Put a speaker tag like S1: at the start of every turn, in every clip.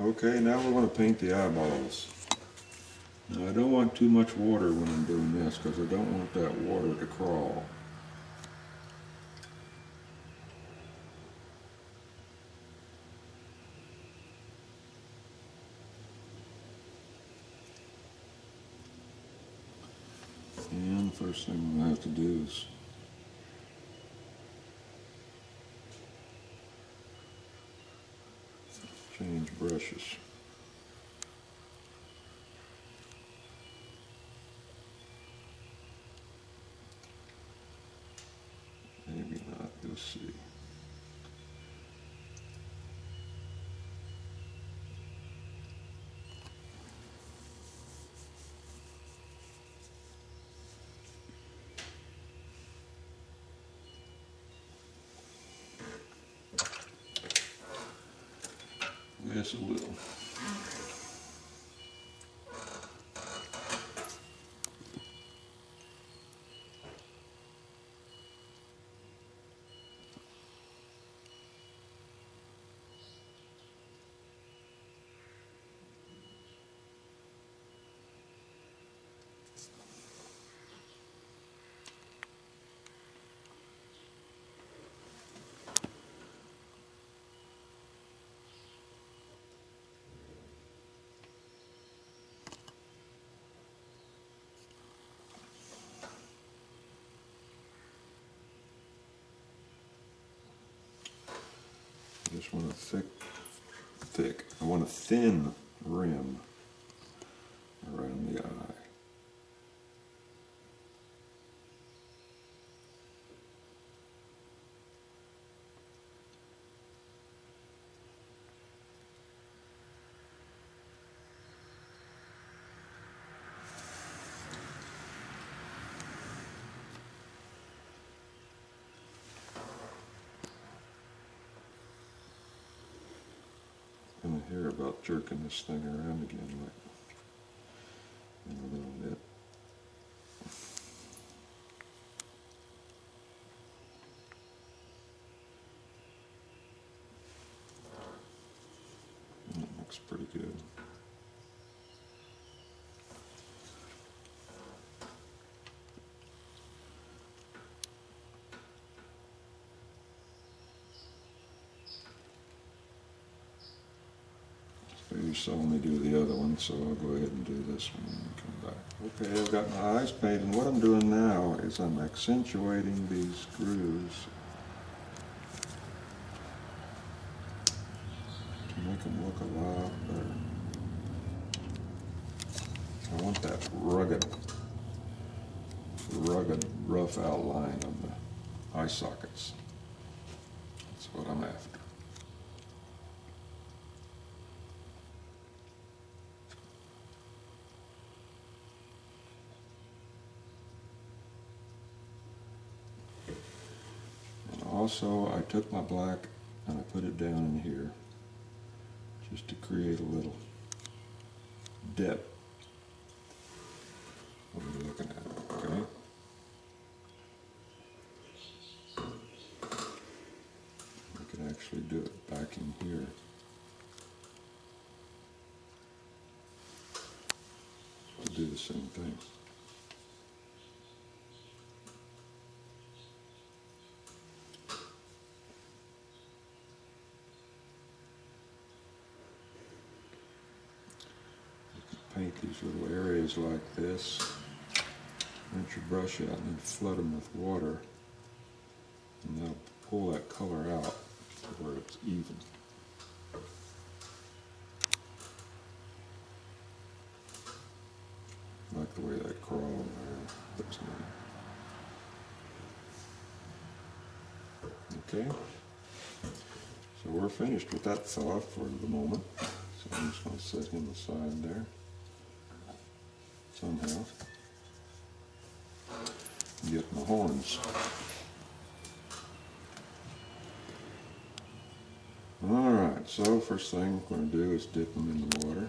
S1: Okay, now we're going to paint the eyeballs. Now I don't want too much water when I'm doing this because I don't want that water to crawl. And the first thing I'm going to have to do is change brushes. Maybe not, you'll see. Yes, a little. I just want a I want a thin rim around the eye. I'm going to hear about jerking this thing around again in a little bit. That looks pretty good. So you saw me do the other one, so I'll go ahead and do this one when we come back. Okay, I've got my eyes painted, and what I'm doing now is I'm accentuating these grooves to make them look a lot better. I want that rugged, rough outline of the eye sockets. That's what I'm after. And also, I took my black and I put it down in here just to create a little depth. What are you looking at, okay? I can actually do it back in here. I'll do the same thing. You can paint these little areas like this. Rinse your brush out and then flood them with water, and that'll pull that color out to where it's even. I like the way that crawl there looks nice. Okay, so we're finished with that fella for the moment. So I'm just going to set him aside there somehow. Get my horns. Alright, so first thing we're going to do is dip them in the water.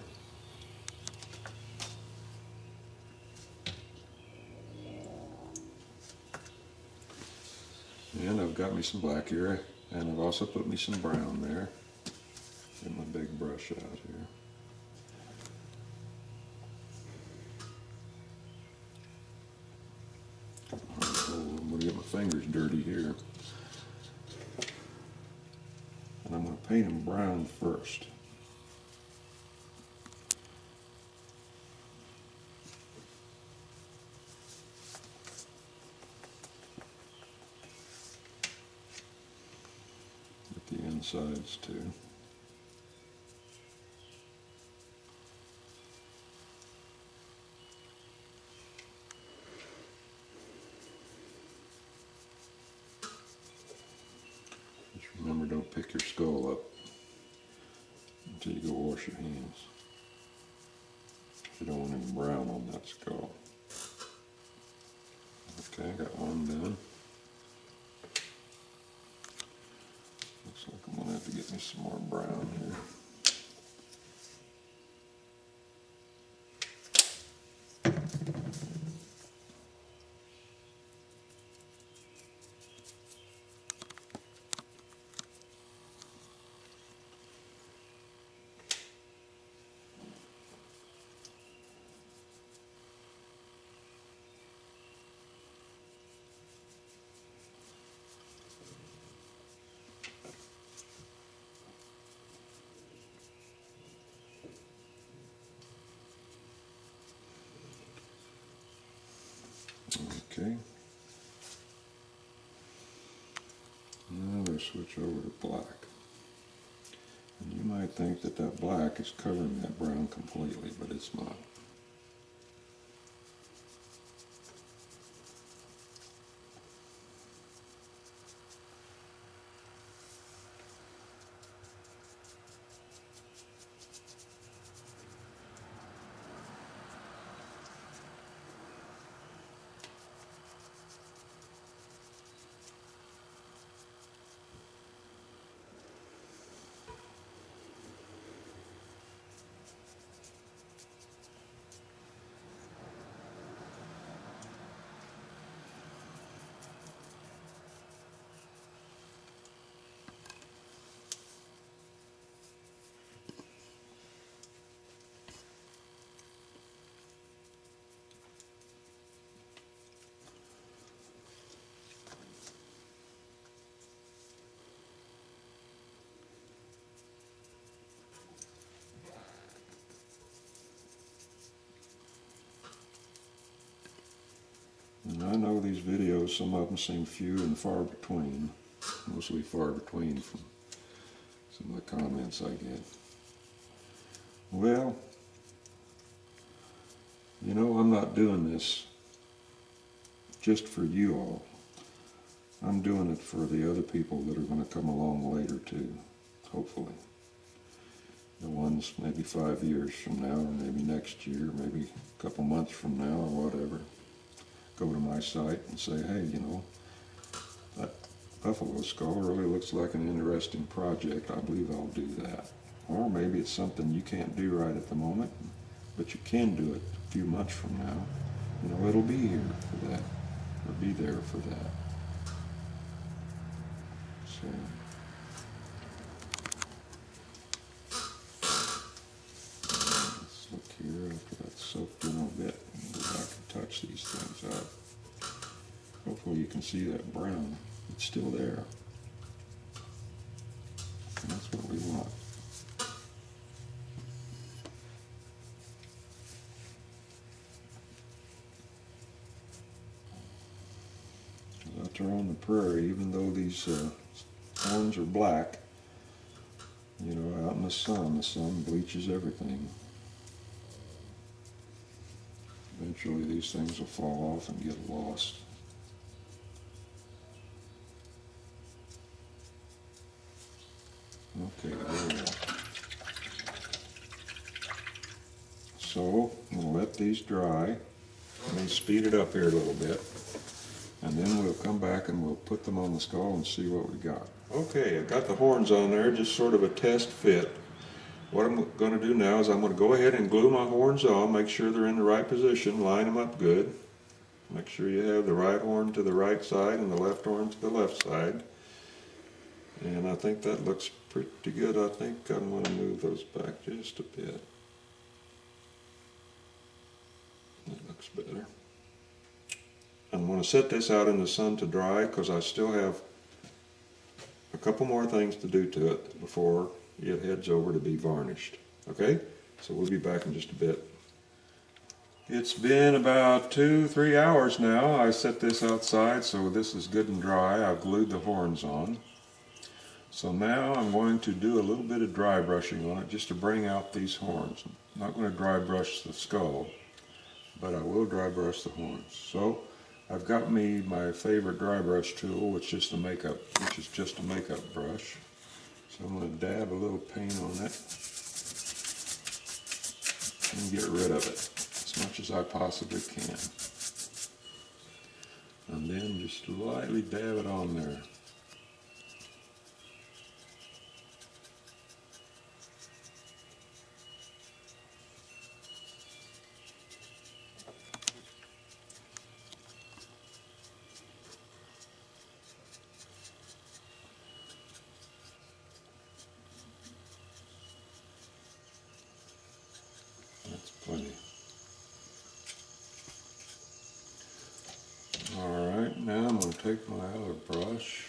S1: And I've got me some black here, and I've also put me some brown there. Get my big brush out here. I'm going to get my fingers dirty here. And I'm going to paint them brown first. Get the insides too. Remember, don't pick your skull up until you go wash your hands. You don't want any brown on that skull. Okay, I got one done. Looks like I'm going to have to get me some more brown here. Okay. Now we'll switch over to black. And you might think that that black is covering that brown completely, but it's not. And I know these videos, some of them seem few and far between, mostly far between from some of the comments I get. Well, you know, I'm not doing this just for you all. I'm doing it for the other people that are going to come along later too, hopefully. The ones maybe 5 years from now, or maybe next year, maybe a couple months from now, or whatever. Go to my site and say, hey, you know, that buffalo skull really looks like an interesting project. I believe I'll do that. Or maybe it's something you can't do right at the moment, but you can do it a few months from now. You know, it'll be here for that, or be there for that. So, let's look here after that's soaked in a bit. Go back and touch these things up. Hopefully you can see that brown. It's still there. And that's what we want. Out there on the prairie, even though these horns are black, you know, out in the sun bleaches everything. Eventually these things will fall off and get lost. Okay, there we go. So, I'm going to let these dry. Let me speed it up here a little bit. And then we'll come back and we'll put them on the skull and see what we got. Okay, I've got the horns on there, just sort of a test fit. What I'm going to do now is I'm going to go ahead and glue my horns on, make sure they're in the right position, line them up good. Make sure you have the right horn to the right side and the left horn to the left side. And I think that looks pretty good. I think I'm going to move those back just a bit. That looks better. I'm going to set this out in the sun to dry because I still have a couple more things to do to it before it heads over to be varnished. Okay? So we'll be back in just a bit. It's been about 2-3 hours now. I set this outside, so this is good and dry. I've glued the horns on. So now I'm going to do a little bit of dry brushing on it just to bring out these horns. I'm not going to dry brush the skull, but I will dry brush the horns. So I've got me my favorite dry brush tool, which is just a makeup brush. So I'm going to dab a little paint on it and get rid of it as much as I possibly can. And then just lightly dab it on there. That's plenty. Alright, now I'm going to take my other brush.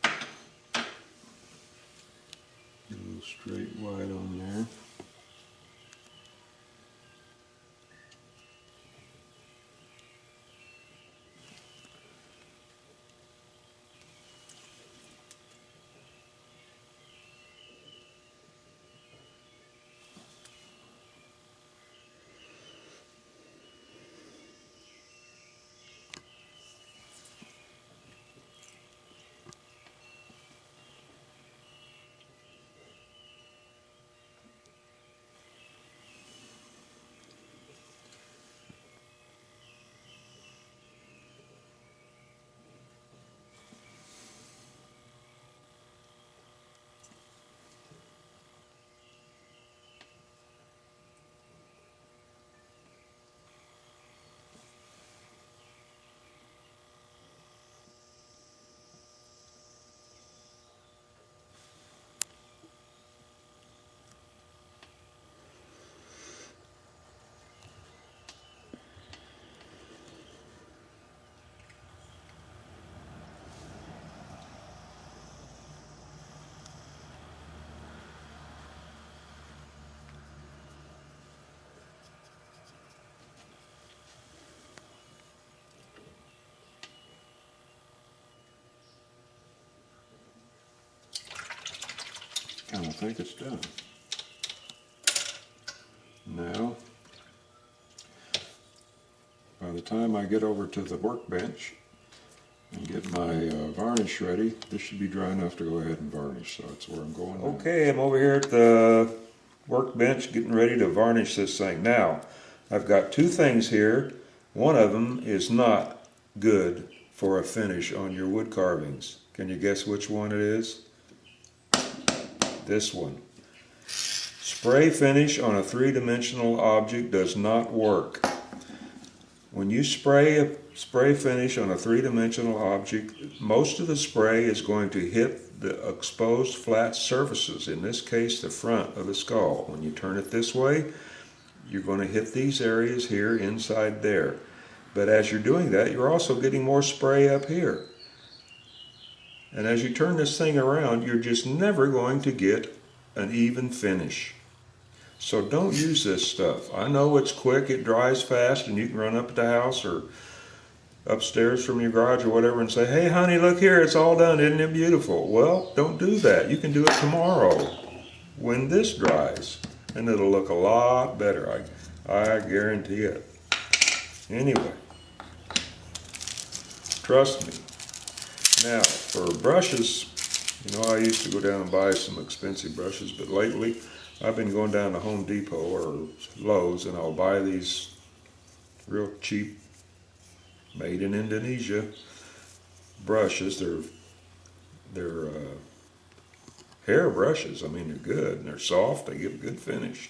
S1: A little straight white on there. And I think it's done. Now, by the time I get over to the workbench and get my varnish ready, this should be dry enough to go ahead and varnish, so that's where I'm going now. Okay, I'm over here at the workbench getting ready to varnish this thing. Now, I've got two things here. One of them is not good for a finish on your wood carvings. Can you guess which one it is? This one. Spray finish on a three-dimensional object does not work. When you spray finish on a three-dimensional object, most of the spray is going to hit the exposed flat surfaces, in this case the front of the skull. When you turn it this way, you're going to hit these areas here inside there. But as you're doing that, you're also getting more spray up here. And as you turn this thing around, you're just never going to get an even finish. So don't use this stuff. I know it's quick, it dries fast, and you can run up at the house or upstairs from your garage or whatever and say, hey honey, look here, it's all done, isn't it beautiful? Well, don't do that. You can do it tomorrow when this dries, and it'll look a lot better. I guarantee it. Anyway, trust me. Now, for brushes, you know, I used to go down and buy some expensive brushes, but lately I've been going down to Home Depot or Lowe's and I'll buy these real cheap, made in Indonesia brushes. They're hair brushes. I mean, they're good and they're soft. They give a good finish.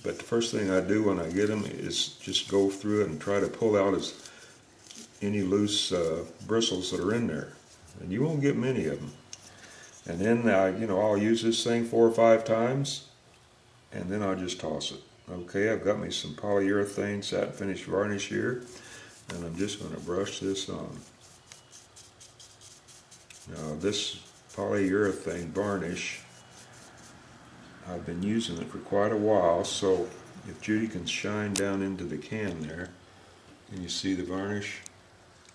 S1: But the first thing I do when I get them is just go through it and try to pull out any loose bristles that are in there. And you won't get many of them. And then I'll use this thing 4 or 5 times, and then I'll just toss it. Okay, I've got me some polyurethane satin finish varnish here, and I'm just going to brush this on. Now this polyurethane varnish, I've been using it for quite a while, so if Judy can shine down into the can there, can you see the varnish?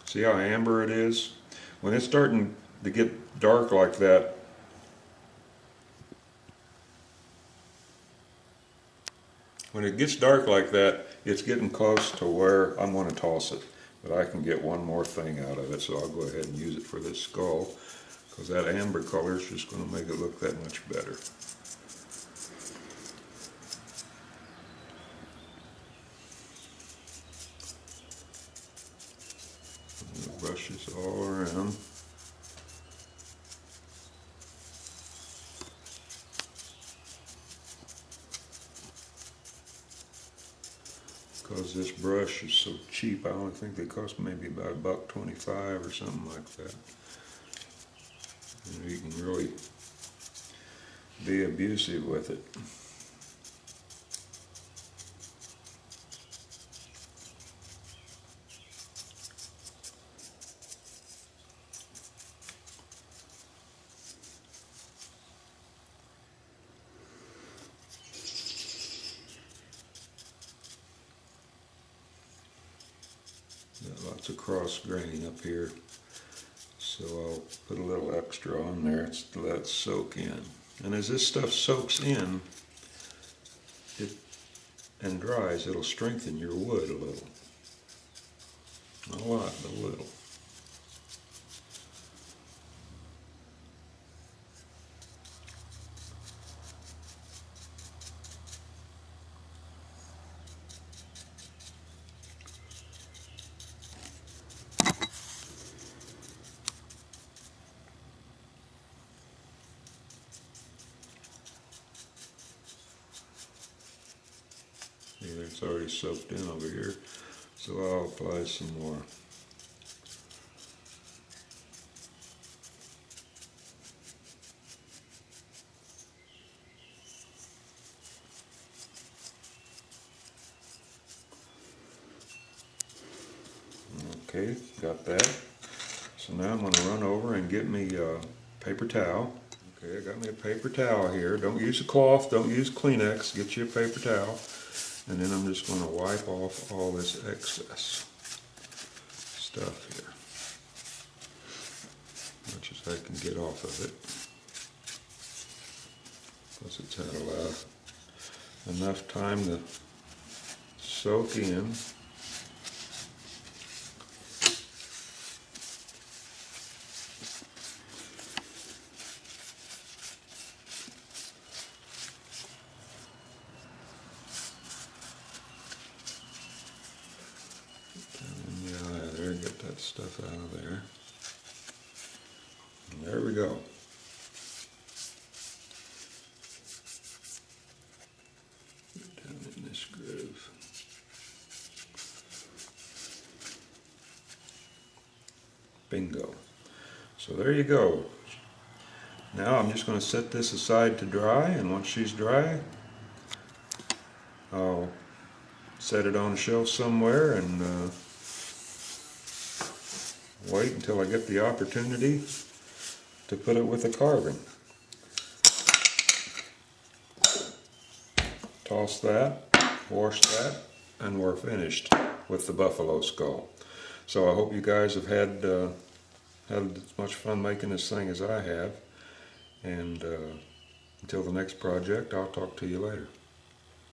S1: See how amber it is? When it's starting to get dark like that, it's getting close to where I'm going to toss it. But I can get one more thing out of it, so I'll go ahead and use it for this skull, because that amber color is just going to make it look that much better. Brush this all around. Because this brush is so cheap, I only think they cost maybe about $1.25 or something like that. And you can really be abusive with it. Got lots of cross grain up here, so I'll put a little extra on there to let it soak in. And as this stuff soaks in and dries, it'll strengthen your wood a little. Not a lot, but a little. See, it's already soaked in over here, so I'll apply some more. Okay, got that. So now I'm going to run over and get me a paper towel. Okay, I got me a paper towel here. Don't use a cloth, don't use Kleenex, get you a paper towel. And then I'm just going to wipe off all this excess stuff here, as much as I can get off of it, because it's had enough time to soak in. Get that stuff out of there. And there we go. Down in this groove. Bingo. So there you go. Now I'm just going to set this aside to dry, and once she's dry, I'll set it on a shelf somewhere and wait until I get the opportunity to put it with a carving. Toss that, wash that, and we're finished with the buffalo skull. So I hope you guys have had as much fun making this thing as I have. And until the next project, I'll talk to you later.